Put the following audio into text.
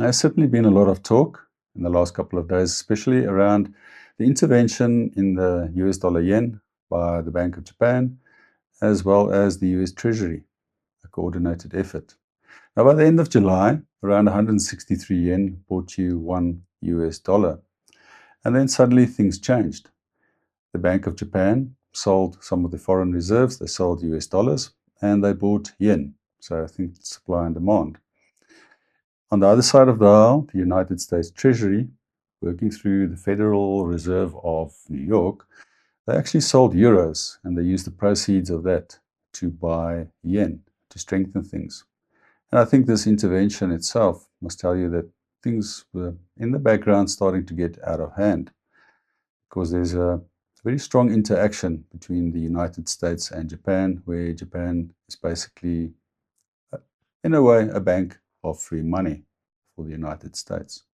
There's certainly been a lot of talk in the last couple of days, especially around the intervention in the US dollar yen by the Bank of Japan, as well as the US Treasury, a coordinated effort. Now, by the end of July, around 163 yen bought you one US dollar. And then suddenly things changed. The Bank of Japan sold some of the foreign reserves, they sold US dollars, and they bought yen. So I think it's supply and demand. On the other side of the aisle, the United States Treasury, working through the Federal Reserve of New York, they actually sold euros and they used the proceeds of that to buy yen to strengthen things. And I think this intervention itself must tell you that things were in the background starting to get out of hand because there's a very strong interaction between the United States and Japan, where Japan is basically, in a way, a bank of free money for the United States.